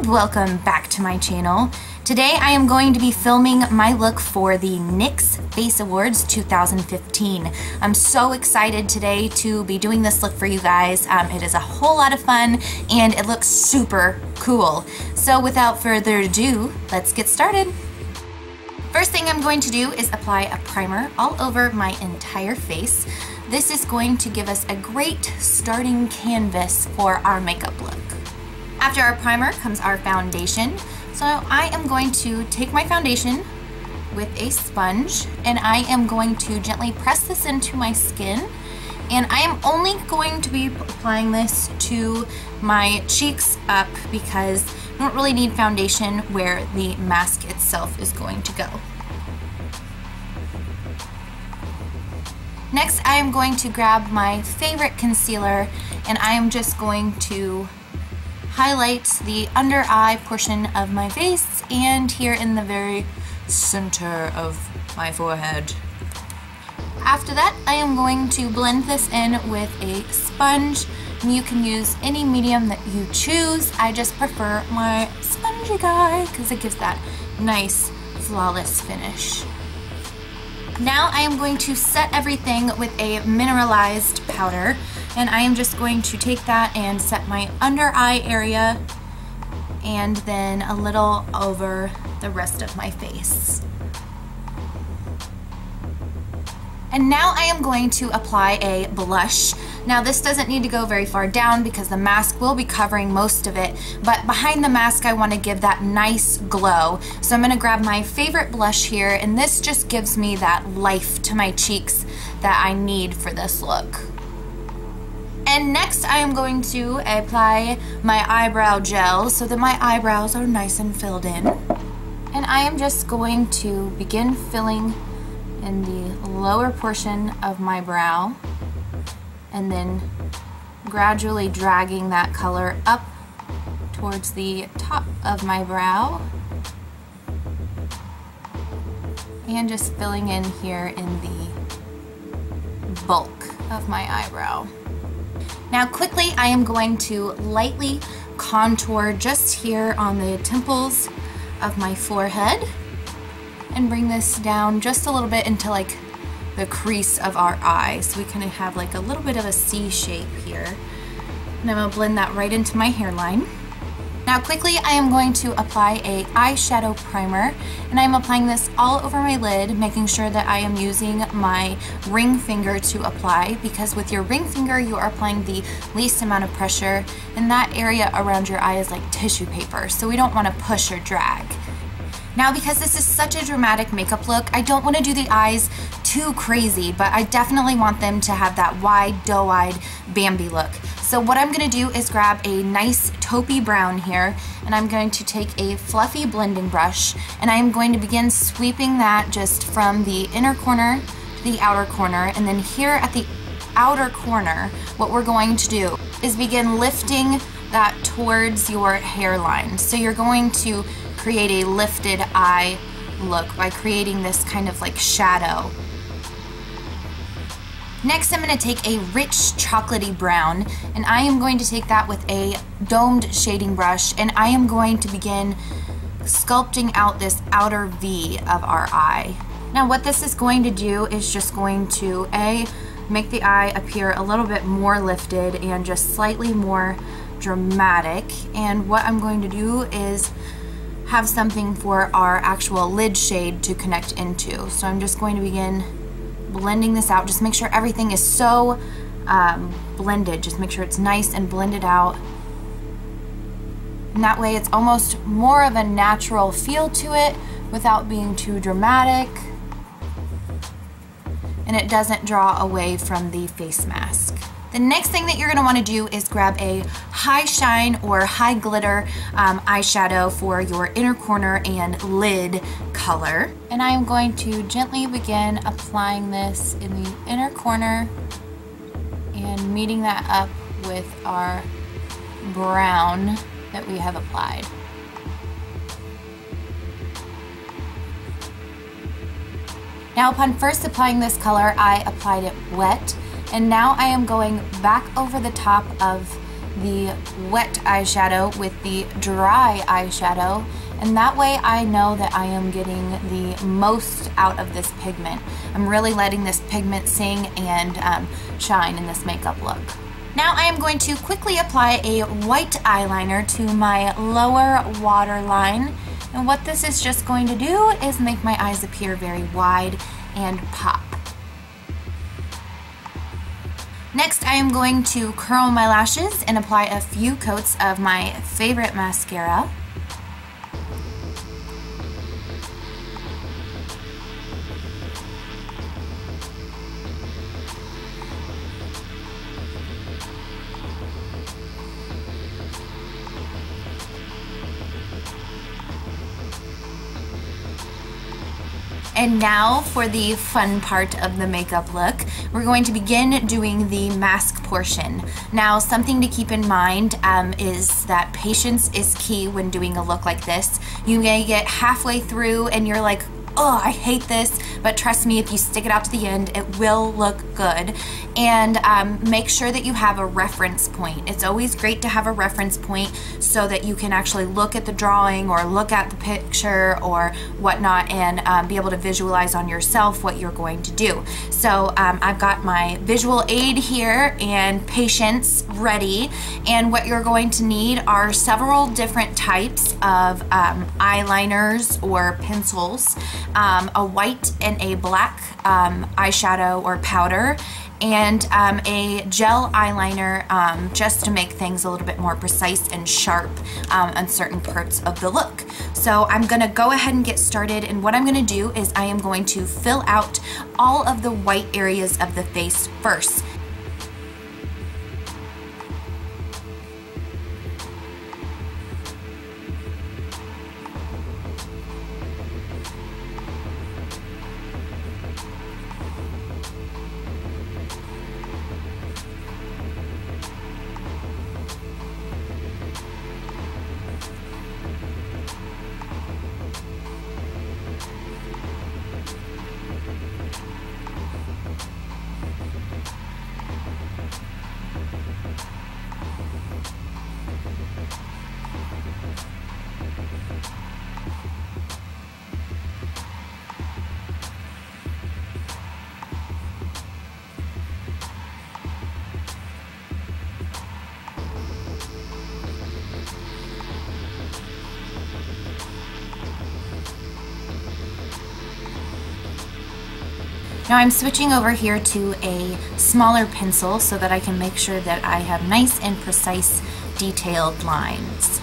welcome back to my channel. Today I am going to be filming my look for the NYX Face Awards 2015. I'm so excited today to be doing this look for you guys. It is a whole lot of fun and it looks super cool. So without further ado, let's get started. First thing I'm going to do is apply a primer all over my entire face. This is going to give us a great starting canvas for our makeup look. After our primer comes our foundation. So I am going to take my foundation with a sponge and I am going to gently press this into my skin, and I am only going to be applying this to my cheeks up because I don't really need foundation where the mask itself is going to go. Next I am going to grab my favorite concealer and I am just going to highlight the under eye portion of my face and here in the very center of my forehead. After that, I am going to blend this in with a sponge. You can use any medium that you choose. I just prefer my spongy guy because it gives that nice flawless finish. Now I am going to set everything with a mineralized powder, and I am just going to take that and set my under eye area and then a little over the rest of my face. And now I am going to apply a blush. Now this doesn't need to go very far down because the mask will be covering most of it, but behind the mask I want to give that nice glow. So I'm going to grab my favorite blush here, and this just gives me that life to my cheeks that I need for this look. And next I am going to apply my eyebrow gel so that my eyebrows are nice and filled in. And I am just going to begin filling in the lower portion of my brow and then gradually dragging that color up towards the top of my brow and just filling in here in the bulk of my eyebrow. Now quickly I am going to lightly contour just here on the temples of my forehead and bring this down just a little bit into like the crease of our eye, so we kind of have like a little bit of a C shape here. And I'm going to blend that right into my hairline. Now quickly I am going to apply a eyeshadow primer, and I'm applying this all over my lid, making sure that I am using my ring finger to apply, because with your ring finger you are applying the least amount of pressure, and that area around your eye is like tissue paper, so we don't want to push or drag. Now because this is such a dramatic makeup look, I don't want to do the eyes too crazy, but I definitely want them to have that wide, doe-eyed Bambi look. So what I'm going to do is grab a nice taupey brown here, and I'm going to take a fluffy blending brush, and I am going to begin sweeping that just from the inner corner to the outer corner, and then here at the outer corner, what we're going to do is begin lifting that towards your hairline. So you're going to create a lifted eye look by creating this kind of like shadow. Next I'm going to take a rich chocolatey brown, and I am going to take that with a domed shading brush, and I am going to begin sculpting out this outer V of our eye. Now what this is going to do is just going to make the eye appear a little bit more lifted and just slightly more dramatic, and what I'm going to do is have something for our actual lid shade to connect into. So I'm just going to begin blending this out. Just make sure everything is so blended. Just make sure it's nice and blended out. And that way it's almost more of a natural feel to it without being too dramatic. And it doesn't draw away from the face mask. The next thing that you're going to want to do is grab a high shine or high glitter eyeshadow for your inner corner and lid color. And I am going to gently begin applying this in the inner corner and meeting that up with our brown that we have applied. Now upon first applying this color, I applied it wet. And now I am going back over the top of the wet eyeshadow with the dry eyeshadow, and that way I know that I am getting the most out of this pigment. I'm really letting this pigment sing and shine in this makeup look. Now I am going to quickly apply a white eyeliner to my lower waterline, and what this is just going to do is make my eyes appear very wide and pop. Next, I am going to curl my lashes and apply a few coats of my favorite mascara. And now for the fun part of the makeup look. We're going to begin doing the mask portion. Now, something to keep in mind is that patience is key when doing a look like this. You may get halfway through and you're like, oh, I hate this, but trust me, if you stick it out to the end, it will look good. And make sure that you have a reference point. It's always great to have a reference point so that you can actually look at the drawing or look at the picture or whatnot and be able to visualize on yourself what you're going to do. So I've got my visual aid here and patience ready, and what you're going to need are several different types of eyeliners or pencils, a white and a black eyeshadow or powder, and a gel eyeliner just to make things a little bit more precise and sharp on certain parts of the look. So I'm gonna go ahead and get started, and what I'm gonna do is I am going to fill out all of the white areas of the face first. Now I'm switching over here to a smaller pencil so that I can make sure that I have nice and precise detailed lines.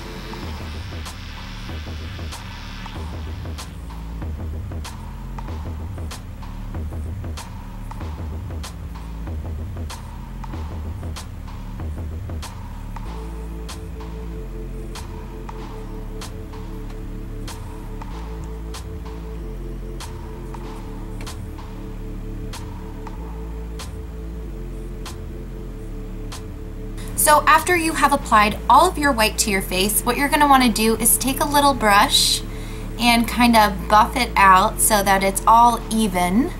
So after you have applied all of your white to your face, what you're gonna wanna do is take a little brush and kind of buff it out so that it's all even.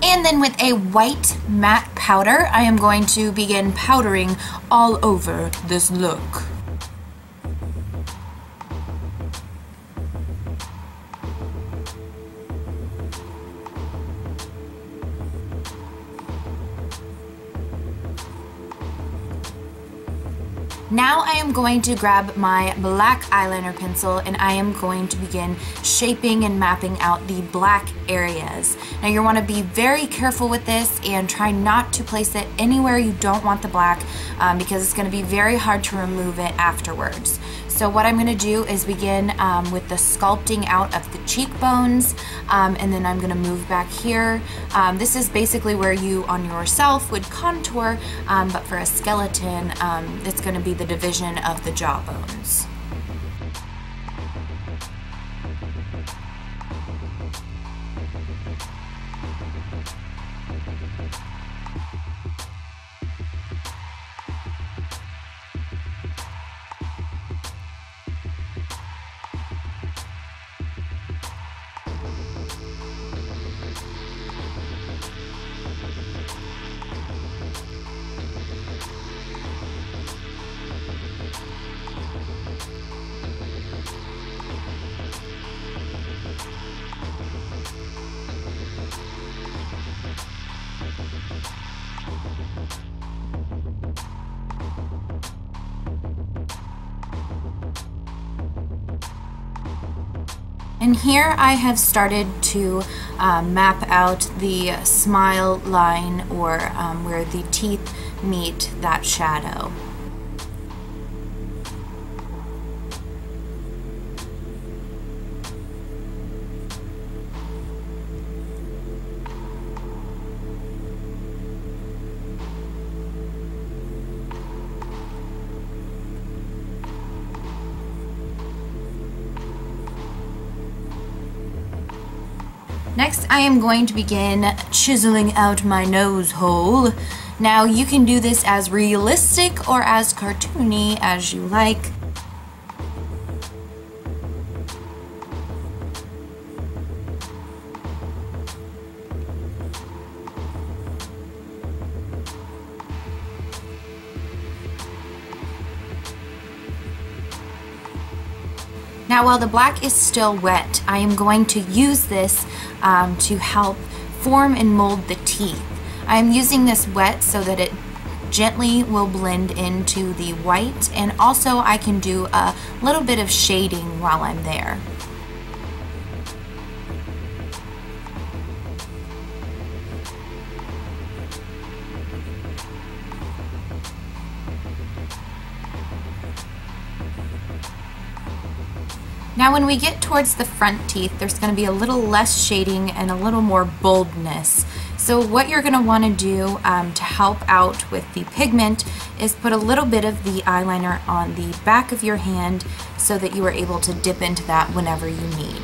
And then with a white matte powder, I am going to begin powdering all over this look. Now I am going to grab my black eyeliner pencil and I am going to begin shaping and mapping out the black areas. Now you want to be very careful with this and try not to place it anywhere you don't want the black because it's going to be very hard to remove it afterwards. So what I'm going to do is begin with the sculpting out of the cheekbones, and then I'm going to move back here. This is basically where you on yourself would contour, but for a skeleton it's going to be the division of the jawbones. And here I have started to map out the smile line, or where the teeth meet that shadow. Next, I am going to begin chiseling out my nose hole. Now, you can do this as realistic or as cartoony as you like. Now, while the black is still wet, I am going to use this to help form and mold the teeth. I am using this wet so that it gently will blend into the white, and also I can do a little bit of shading while I'm there. Now when we get towards the front teeth, there's going to be a little less shading and a little more boldness. So what you're going to want to do to help out with the pigment is put a little bit of the eyeliner on the back of your hand so that you are able to dip into that whenever you need.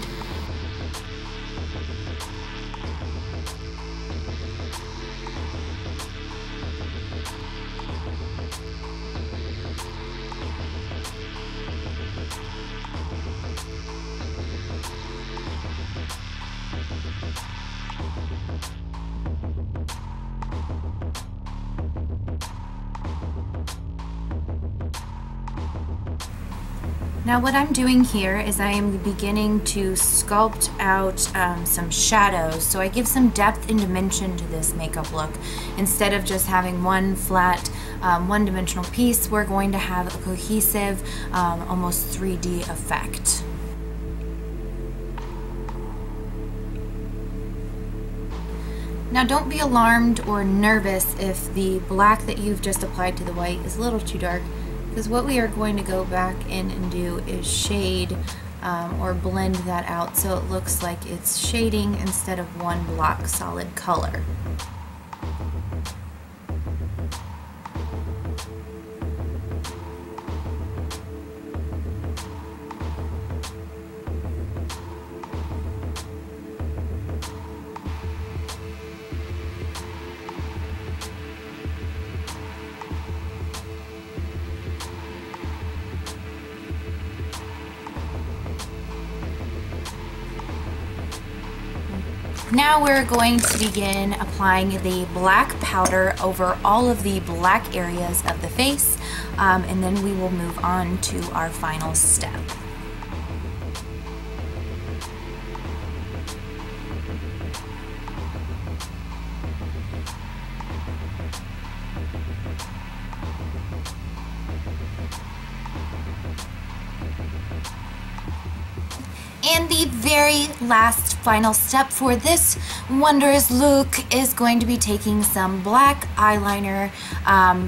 Now what I'm doing here is I am beginning to sculpt out some shadows, so I give some depth and dimension to this makeup look. Instead of just having one flat, one-dimensional piece, we're going to have a cohesive, almost 3D effect. Now don't be alarmed or nervous if the black that you've just applied to the white is a little too dark, because what we are going to go back in and do is shade or blend that out so it looks like it's shading instead of one block solid color. Now we're going to begin applying the black powder over all of the black areas of the face, and then we will move on to our final step. And the very last final step for this wondrous look is going to be taking some black eyeliner,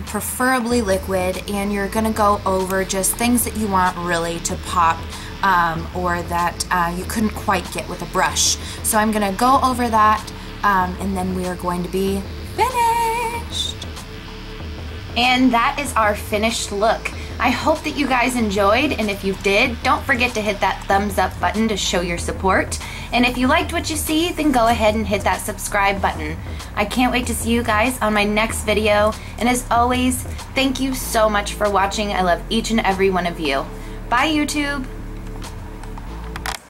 preferably liquid, and you're going to go over just things that you want really to pop or that you couldn't quite get with a brush. So I'm going to go over that and then we are going to be finished. And that is our finished look. I hope that you guys enjoyed, and if you did, don't forget to hit that thumbs up button to show your support. And if you liked what you see, then go ahead and hit that subscribe button. I can't wait to see you guys on my next video, and as always, thank you so much for watching. I love each and every one of you. Bye, YouTube!